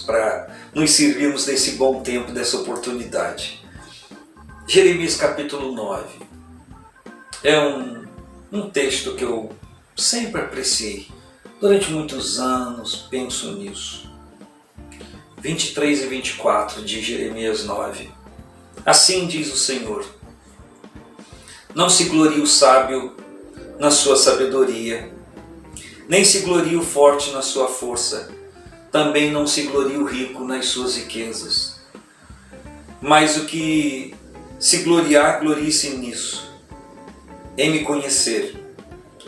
para nos servirmos desse bom tempo, dessa oportunidade. Jeremias capítulo 9 é um texto que eu sempre apreciei. Durante muitos anos penso nisso. 23 e 24 de Jeremias 9. Assim diz o Senhor: não se glorie o sábio na sua sabedoria, nem se glorie o forte na sua força, também não se glorie o rico nas suas riquezas. Mas o que se gloriar, glorie-se nisso, em me conhecer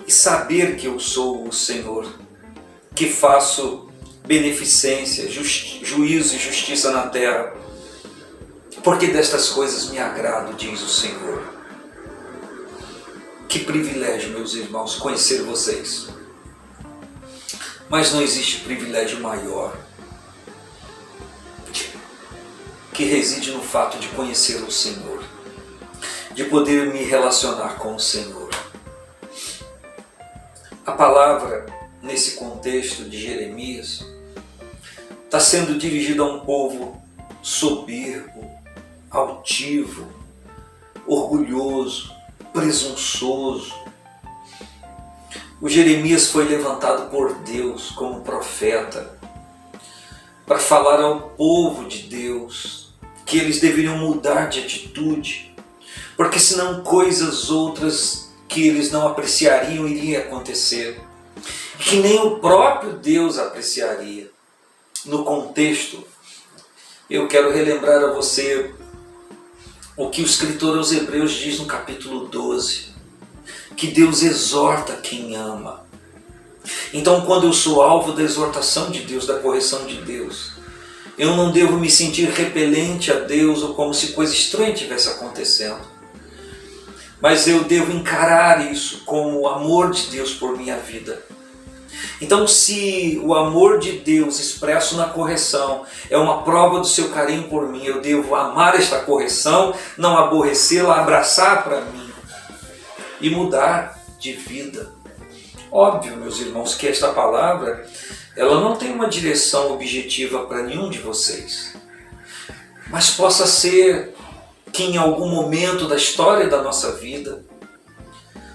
e saber que eu sou o Senhor, que faço beneficência, juízo e justiça na terra, porque destas coisas me agrado, diz o Senhor. Que privilégio, meus irmãos, conhecer vocês. Mas não existe privilégio maior que reside no fato de conhecer o Senhor, de poder me relacionar com o Senhor. A palavra, nesse contexto de Jeremias, está sendo dirigida a um povo soberbo, altivo, orgulhoso, presunçoso. O Jeremias foi levantado por Deus como profeta para falar ao povo de Deus que eles deveriam mudar de atitude, porque senão coisas outras que eles não apreciariam iriam acontecer, que nem o próprio Deus apreciaria. No contexto, eu quero relembrar a você o que o escritor aos Hebreus diz no capítulo 12, que Deus exorta quem ama. Então, quando eu sou alvo da exortação de Deus, da correção de Deus, eu não devo me sentir repelente a Deus ou como se coisa estranha estivesse acontecendo. Mas eu devo encarar isso como o amor de Deus por minha vida. Então, se o amor de Deus expresso na correção é uma prova do seu carinho por mim, eu devo amar esta correção, não aborrecê-la, abraçar para mim e mudar de vida. Óbvio, meus irmãos, que esta palavra ela não tem uma direção objetiva para nenhum de vocês, mas possa ser que em algum momento da história da nossa vida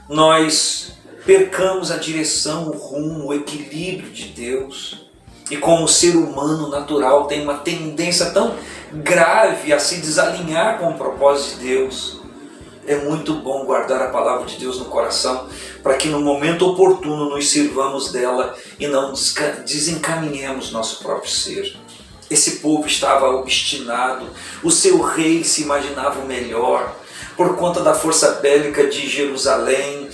nós percamos a direção, o rumo, o equilíbrio de Deus, e como o ser humano natural tem uma tendência tão grave a se desalinhar com o propósito de Deus, é muito bom guardar a palavra de Deus no coração, para que no momento oportuno nos sirvamos dela e não desencaminhemos nosso próprio ser. Esse povo estava obstinado, o seu rei se imaginava o melhor, por conta da força bélica de Jerusalém,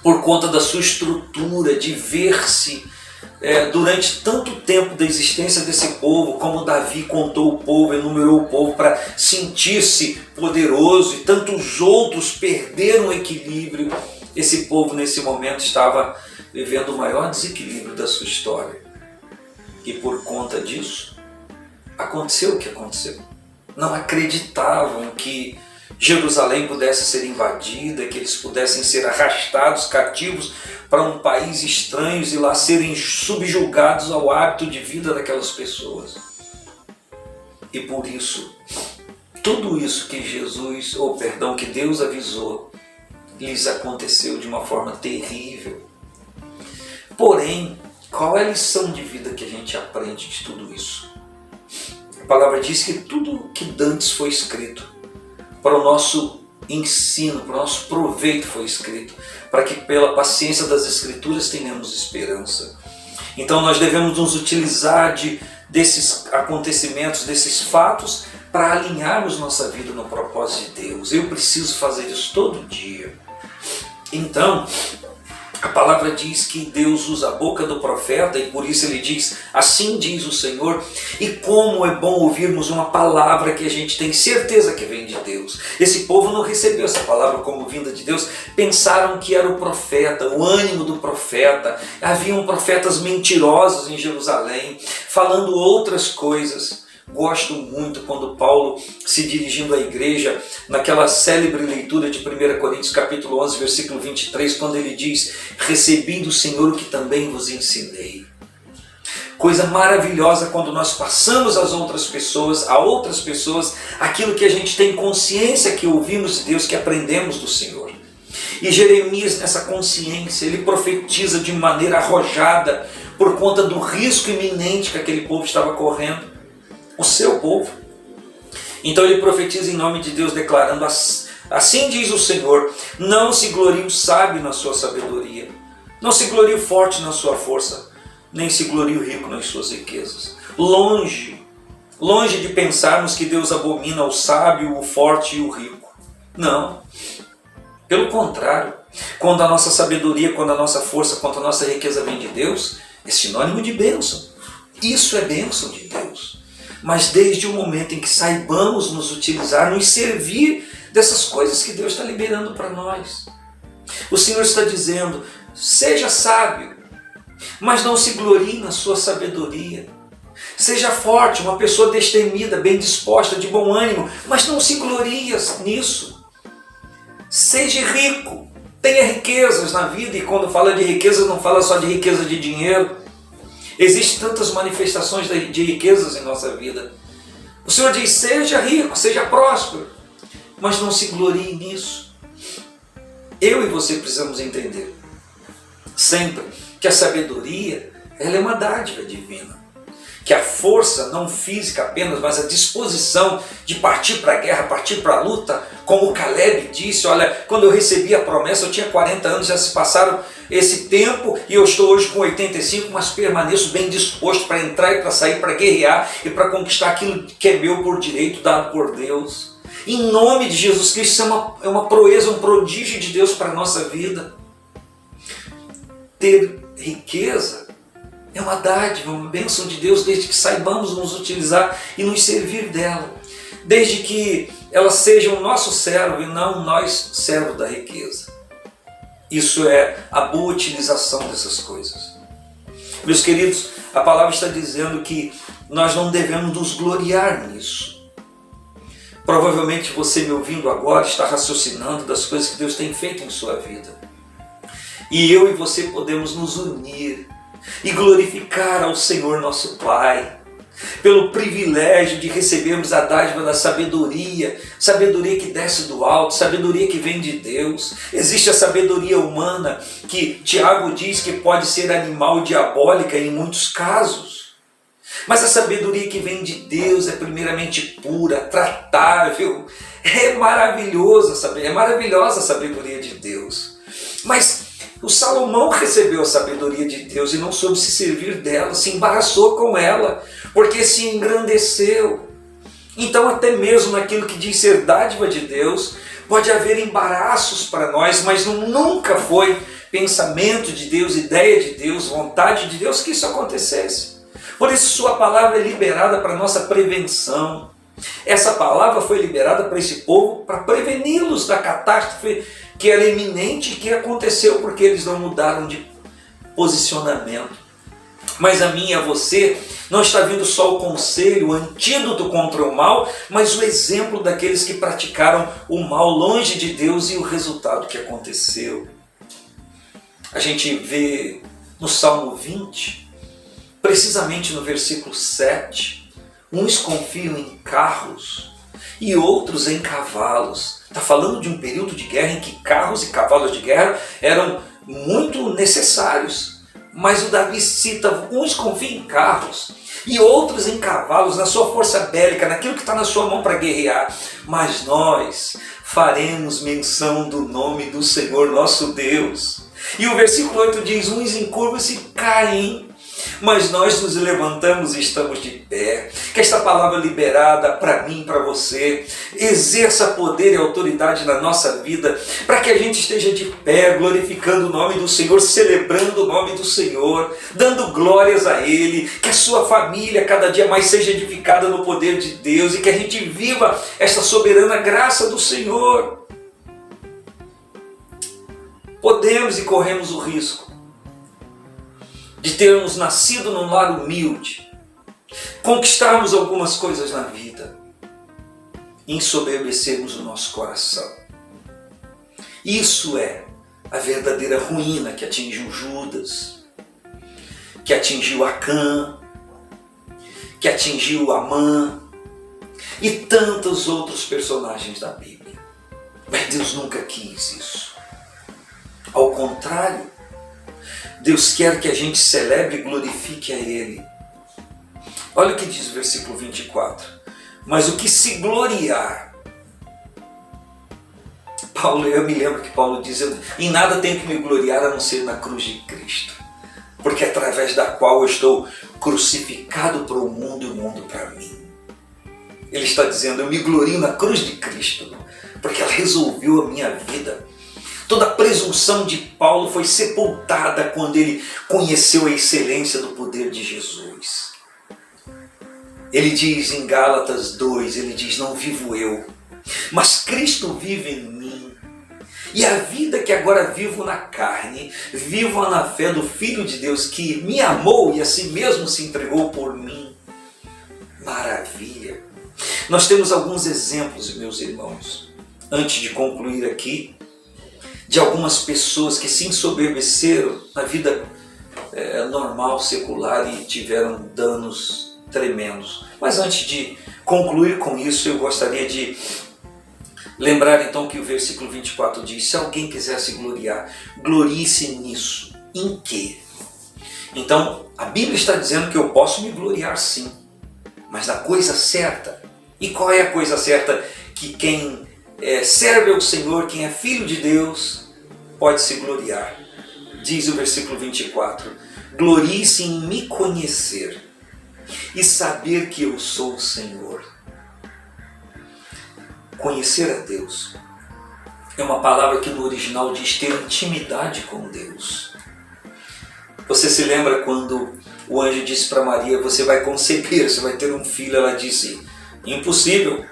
por conta da sua estrutura, de ver-se durante tanto tempo da existência desse povo, como Davi contou o povo, enumerou o povo para sentir-se poderoso, e tantos outros perderam o equilíbrio. Esse povo nesse momento estava vivendo o maior desequilíbrio da sua história. E por conta disso, aconteceu o que aconteceu. Não acreditavam que Jerusalém pudesse ser invadida, que eles pudessem ser arrastados cativos para um país estranho e lá serem subjugados ao hábito de vida daquelas pessoas. E por isso, tudo isso que que Deus avisou, lhes aconteceu de uma forma terrível. Porém, qual é a lição de vida que a gente aprende de tudo isso? A palavra diz que tudo que dantes foi escrito para o nosso ensino, para o nosso proveito foi escrito, para que pela paciência das Escrituras tenhamos esperança. Então nós devemos nos utilizar desses acontecimentos, desses fatos, para alinharmos nossa vida no propósito de Deus. Eu preciso fazer isso todo dia. Então, a palavra diz que Deus usa a boca do profeta e por isso ele diz, assim diz o Senhor. E como é bom ouvirmos uma palavra que a gente tem certeza que vem de Deus. Esse povo não recebeu essa palavra como vinda de Deus, pensaram que era o profeta, o ânimo do profeta. Haviam profetas mentirosos em Jerusalém, falando outras coisas. Gosto muito quando Paulo, se dirigindo à igreja, naquela célebre leitura de 1 Coríntios capítulo 11, versículo 23, quando ele diz, recebi do Senhor o que também vos ensinei. Coisa maravilhosa quando nós passamos a outras pessoas, aquilo que a gente tem consciência que ouvimos de Deus, que aprendemos do Senhor. E Jeremias, nessa consciência, ele profetiza de maneira arrojada por conta do risco iminente que aquele povo estava correndo, o seu povo. Então ele profetiza em nome de Deus, declarando: assim diz o Senhor, não se glorie o sábio na sua sabedoria, não se glorie o forte na sua força, nem se glorie o rico nas suas riquezas. Longe de pensarmos que Deus abomina o sábio, o forte e o rico. Não. Pelo contrário, quando a nossa sabedoria, quando a nossa força, quando a nossa riqueza vem de Deus, é sinônimo de bênção. Isso é bênção de Deus. Mas desde o momento em que saibamos nos utilizar, nos servir dessas coisas que Deus está liberando para nós. O Senhor está dizendo: seja sábio, mas não se glorie na sua sabedoria. Seja forte, uma pessoa destemida, bem disposta, de bom ânimo, mas não se glorie nisso. Seja rico, tenha riquezas na vida, e quando fala de riqueza não fala só de riqueza de dinheiro. Existem tantas manifestações de riquezas em nossa vida. O Senhor diz: seja rico, seja próspero, mas não se glorie nisso. Eu e você precisamos entender sempre que a sabedoria, ela é uma dádiva divina. Que a força, não física apenas, mas a disposição de partir para a guerra, partir para a luta, como o Caleb disse: olha, quando eu recebi a promessa eu tinha 40 anos, já se passaram esse tempo e eu estou hoje com 85, mas permaneço bem disposto para entrar e para sair, para guerrear e para conquistar aquilo que é meu por direito, dado por Deus. Em nome de Jesus Cristo, isso é uma proeza, um prodígio de Deus para a nossa vida. Ter riqueza é uma dádiva, uma bênção de Deus, desde que saibamos nos utilizar e nos servir dela. Desde que ela seja o nosso servo e não nós servo da riqueza. Isso é a boa utilização dessas coisas. Meus queridos, a palavra está dizendo que nós não devemos nos gloriar nisso. Provavelmente você me ouvindo agora está raciocinando das coisas que Deus tem feito em sua vida. E eu e você podemos nos unir e glorificar ao Senhor nosso Pai, pelo privilégio de recebermos a dádiva da sabedoria, sabedoria que desce do alto, sabedoria que vem de Deus. Existe a sabedoria humana, que Tiago diz que pode ser animal, diabólica em muitos casos. Mas a sabedoria que vem de Deus é primeiramente pura, tratável, é maravilhosa a sabedoria de Deus. Mas o Salomão recebeu a sabedoria de Deus e não soube se servir dela, se embaraçou com ela, porque se engrandeceu. Então até mesmo naquilo que diz ser dádiva de Deus, pode haver embaraços para nós, mas nunca foi pensamento de Deus, ideia de Deus, vontade de Deus que isso acontecesse. Por isso sua palavra é liberada para nossa prevenção. Essa palavra foi liberada para esse povo para preveni-los da catástrofe que era iminente e que aconteceu porque eles não mudaram de posicionamento. Mas a mim e a você não está vindo só o conselho, o antídoto contra o mal, mas o exemplo daqueles que praticaram o mal longe de Deus e o resultado que aconteceu. A gente vê no Salmo 20, precisamente no versículo 7, uns confiam em carros e outros em cavalos. Está falando de um período de guerra em que carros e cavalos de guerra eram muito necessários. Mas o Davi cita: uns confiam em carros e outros em cavalos, na sua força bélica, naquilo que está na sua mão para guerrear. Mas nós faremos menção do nome do Senhor nosso Deus. E o versículo 8 diz: uns encurvam-se e caem, mas nós nos levantamos e estamos de pé. Que esta palavra liberada para mim, para você, exerça poder e autoridade na nossa vida, para que a gente esteja de pé, glorificando o nome do Senhor, celebrando o nome do Senhor, dando glórias a Ele, que a sua família cada dia mais seja edificada no poder de Deus e que a gente viva esta soberana graça do Senhor. Podemos e corremos o risco de termos nascido num lar humilde, conquistarmos algumas coisas na vida e ensoberbecermos o nosso coração. Isso é a verdadeira ruína que atingiu Judas, que atingiu Acã, que atingiu Amã e tantos outros personagens da Bíblia. Mas Deus nunca quis isso. Ao contrário, Deus quer que a gente celebre e glorifique a Ele. Olha o que diz o versículo 24. Mas o que se gloriar, eu me lembro que Paulo diz, em nada tenho que me gloriar a não ser na cruz de Cristo, porque é através da qual eu estou crucificado para o mundo e o mundo para mim. Ele está dizendo, eu me glorio na cruz de Cristo, porque ela resolveu a minha vida. Toda a presunção de Paulo foi sepultada quando ele conheceu a excelência do poder de Jesus. Ele diz em Gálatas 2, ele diz, não vivo eu, mas Cristo vive em mim. E a vida que agora vivo na carne, vivo na fé do Filho de Deus que me amou e a si mesmo se entregou por mim. Maravilha! Nós temos alguns exemplos, meus irmãos, antes de concluir aqui, de algumas pessoas que se ensoberbeceram na vida normal, secular e tiveram danos tremendos. Mas antes de concluir com isso, eu gostaria de lembrar então que o versículo 24 diz, se alguém quiser se gloriar, glorie-se nisso. Em quê? Então, a Bíblia está dizendo que eu posso me gloriar sim, mas na coisa certa. E qual é a coisa certa? Que quem serve ao Senhor, quem é filho de Deus, pode se gloriar. Diz o versículo 24, glorie-se em me conhecer e saber que eu sou o Senhor. Conhecer a Deus é uma palavra que no original diz ter intimidade com Deus. Você se lembra quando o anjo disse para Maria, você vai conceber, você vai ter um filho? Ela disse, impossível,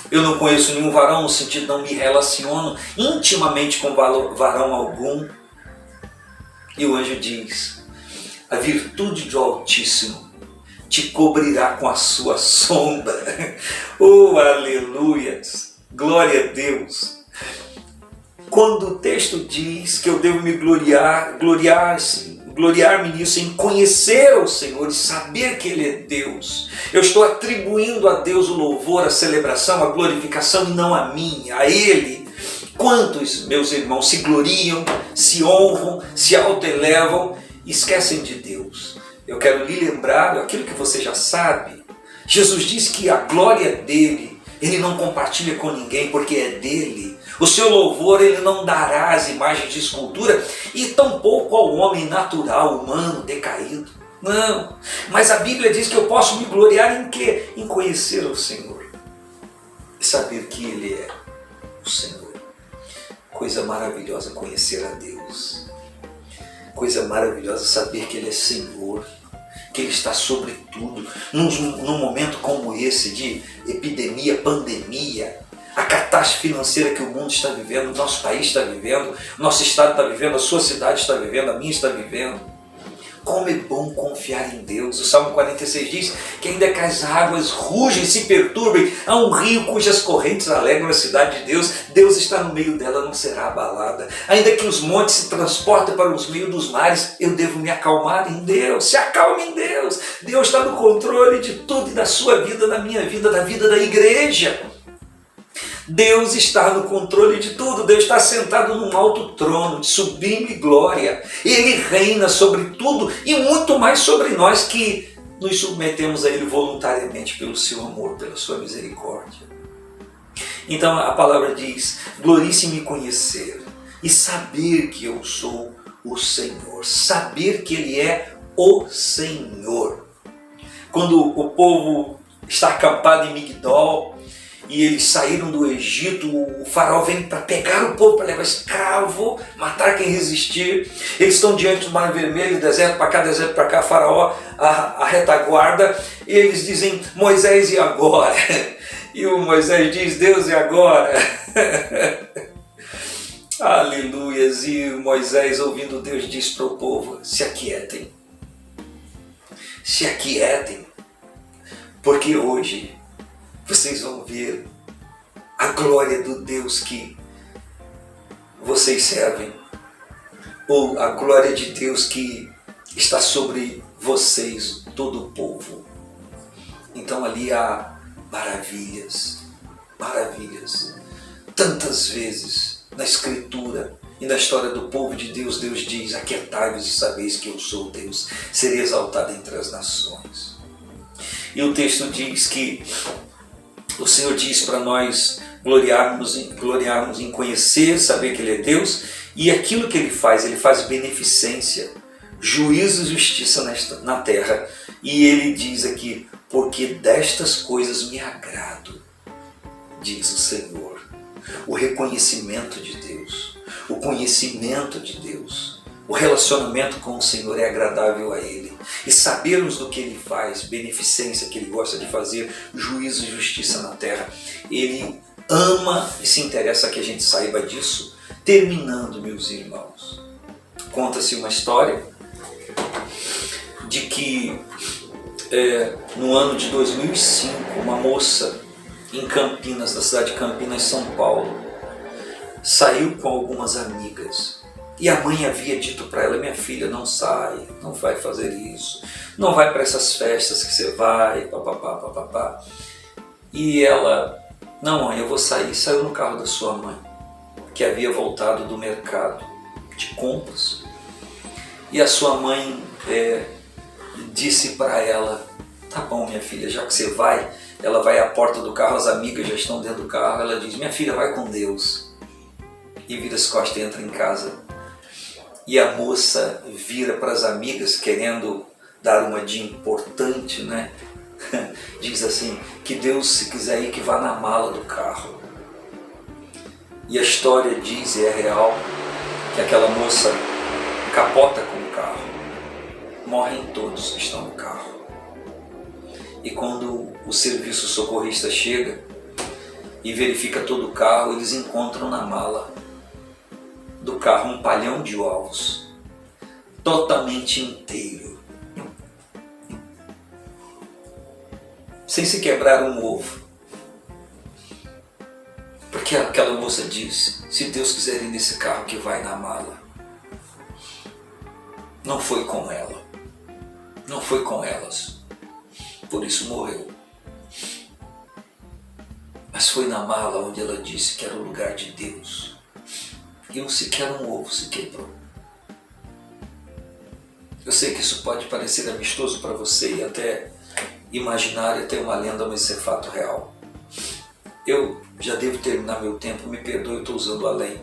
eu não conheço nenhum varão, no sentido não me relaciono intimamente com varão algum. E o anjo diz, a virtude do Altíssimo te cobrirá com a sua sombra. Oh, aleluias! Glória a Deus! Quando o texto diz que eu devo me gloriar-me nisso, em conhecer o Senhor e saber que Ele é Deus, eu estou atribuindo a Deus o louvor, a celebração, a glorificação e não a mim, a Ele. Quantos, meus irmãos, se gloriam, se honram, se autoelevam e esquecem de Deus? Eu quero lhe lembrar aquilo que você já sabe. Jesus disse que a glória dele, Ele não compartilha com ninguém porque é dele. O seu louvor Ele não dará às imagens de escultura e tampouco ao homem natural, humano, decaído. Não, mas a Bíblia diz que eu posso me gloriar em quê? Em conhecer o Senhor e saber que Ele é o Senhor. Coisa maravilhosa conhecer a Deus. Coisa maravilhosa saber que Ele é Senhor, que Ele está sobre tudo. Num momento como esse de epidemia, pandemia, a catástrofe financeira que o mundo está vivendo, o nosso país está vivendo, o nosso estado está vivendo, a sua cidade está vivendo, a minha está vivendo. Como é bom confiar em Deus. O Salmo 46 diz que ainda que as águas rugem e se perturbem, há um rio cujas correntes alegram a cidade de Deus. Deus está no meio dela, não será abalada. Ainda que os montes se transportem para os meios dos mares, eu devo me acalmar em Deus. Se acalme em Deus. Deus está no controle de tudo e da sua vida, da minha vida, da vida da igreja. Deus está no controle de tudo. Deus está sentado num alto trono de sublime glória. Ele reina sobre tudo e muito mais sobre nós que nos submetemos a Ele voluntariamente pelo seu amor, pela sua misericórdia. Então a palavra diz, glorie-se em me conhecer e saber que eu sou o Senhor. Saber que Ele é o Senhor. Quando o povo está acampado em Migdol, e eles saíram do Egito, o faraó vem para pegar o povo, para levar escravo, matar quem resistir. Eles estão diante do Mar Vermelho, deserto para cá, deserto para cá, faraó, a retaguarda. E eles dizem, Moisés, e agora? E o Moisés diz, Deus, e agora? Aleluias! E o Moisés, ouvindo Deus, diz para o povo, se aquietem. Se aquietem, porque hoje vocês vão ver a glória do Deus que vocês servem, ou a glória de Deus que está sobre vocês, todo o povo. Então ali há maravilhas, maravilhas. Tantas vezes na Escritura e na história do povo de Deus, Deus diz: aquietai-vos e sabeis que eu sou Deus, serei exaltado entre as nações. E o texto diz que o Senhor diz para nós gloriarmos em conhecer, saber que Ele é Deus, e aquilo que Ele faz beneficência, juízo e justiça na terra. E Ele diz aqui: porque destas coisas me agrado, diz o Senhor. O reconhecimento de Deus, o conhecimento de Deus, o relacionamento com o Senhor é agradável a Ele. E sabermos do que Ele faz, beneficência que Ele gosta de fazer, juízo e justiça na terra. Ele ama e se interessa que a gente saiba disso. Terminando, meus irmãos, conta-se uma história de que no ano de 2005, uma moça em Campinas, da cidade de Campinas, São Paulo, saiu com algumas amigas. E a mãe havia dito para ela: minha filha, não sai, não vai fazer isso, não vai para essas festas que você vai, papapá, papapá. E ela: não, mãe, eu vou sair. Saiu no carro da sua mãe, que havia voltado do mercado de compras. E a sua mãe disse para ela: tá bom, minha filha, já que você vai. Ela vai à porta do carro, as amigas já estão dentro do carro. Ela diz: minha filha, vai com Deus. E vira as costas e entra em casa. E a moça vira para as amigas, querendo dar uma de importante, né? Diz assim: que Deus, se quiser ir, que vá na mala do carro. E a história diz, e é real, que aquela moça capota com o carro. Morrem todos que estão no carro. E quando o serviço socorrista chega e verifica todo o carro, eles encontram na mala do carro um palhão de ovos, totalmente inteiro, sem se quebrar um ovo. Porque aquela moça disse: se Deus quiser ir nesse carro, que vai na mala. Não foi com ela, não foi com elas, por isso morreu. Mas foi na mala onde ela disse que era o lugar de Deus. E sequer um ovo se quebrou. Eu sei que isso pode parecer amistoso para você e até imaginário, até uma lenda, mas isso é fato real. Eu já devo terminar meu tempo, me perdoe, eu estou usando além.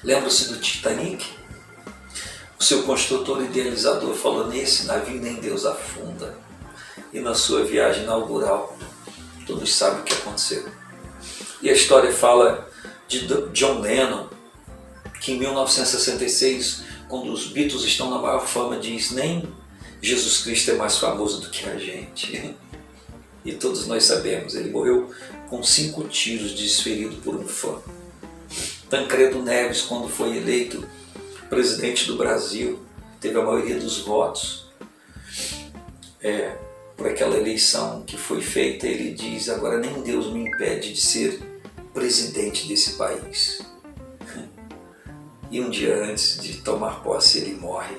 Lembra-se do Titanic? O seu construtor idealizador falou: nesse navio nem Deus afunda. E na sua viagem inaugural, todos sabem o que aconteceu. E a história fala de John Lennon, que em 1966, quando os Beatles estão na maior fama, diz: nem Jesus Cristo é mais famoso do que a gente. E todos nós sabemos, ele morreu com 5 tiros desferido por um fã. Tancredo Neves, quando foi eleito presidente do Brasil, teve a maioria dos votos por aquela eleição que foi feita. Ele diz: agora nem Deus me impede de ser presidente desse país. E um dia antes de tomar posse ele morre.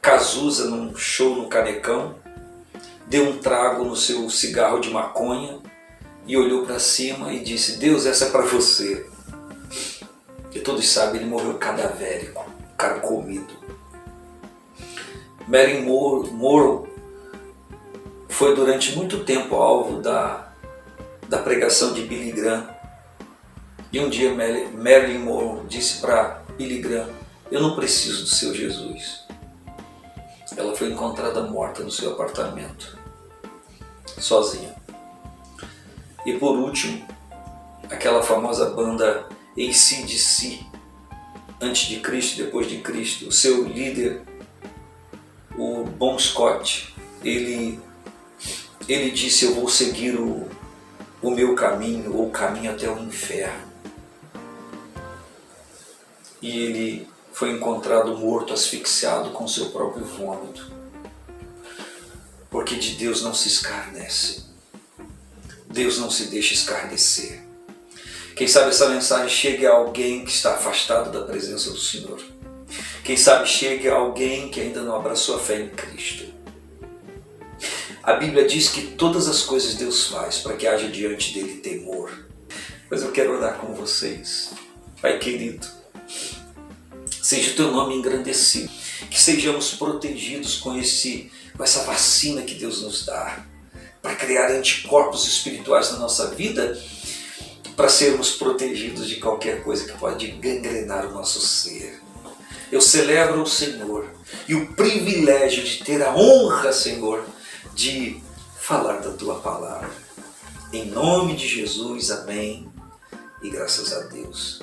Cazuza, num show no Canecão, deu um trago no seu cigarro de maconha e olhou para cima e disse: Deus, essa é para você. E todos sabem, ele morreu cadavérico, carcomido. Marilyn Monroe foi durante muito tempo alvo da pregação de Billy Graham. E um dia Marilyn Monroe disse para Billy Graham: eu não preciso do seu Jesus. Ela foi encontrada morta no seu apartamento, sozinha. E por último, aquela famosa banda AC/DC, antes de Cristo, depois de Cristo, o seu líder, o Bon Scott, ele disse: eu vou seguir o meu caminho, ou o caminho até o inferno. E ele foi encontrado morto, asfixiado com seu próprio vômito. Porque de Deus não se escarnece. Deus não se deixa escarnecer. Quem sabe essa mensagem chegue a alguém que está afastado da presença do Senhor. Quem sabe chegue a alguém que ainda não abraçou a fé em Cristo. A Bíblia diz que todas as coisas Deus faz para que haja diante dele temor. Mas eu quero orar com vocês. Pai querido, seja o teu nome engrandecido, que sejamos protegidos com essa vacina que Deus nos dá, para criar anticorpos espirituais na nossa vida, para sermos protegidos de qualquer coisa que pode gangrenar o nosso ser. Eu celebro o Senhor e o privilégio de ter a honra, Senhor, de falar da Tua Palavra. Em nome de Jesus, amém e graças a Deus.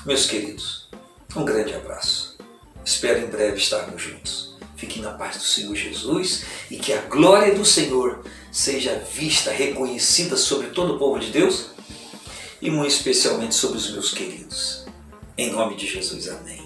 Meus queridos, um grande abraço. Espero em breve estarmos juntos. Fiquem na paz do Senhor Jesus e que a glória do Senhor seja vista, reconhecida sobre todo o povo de Deus e muito especialmente sobre os meus queridos. Em nome de Jesus, amém.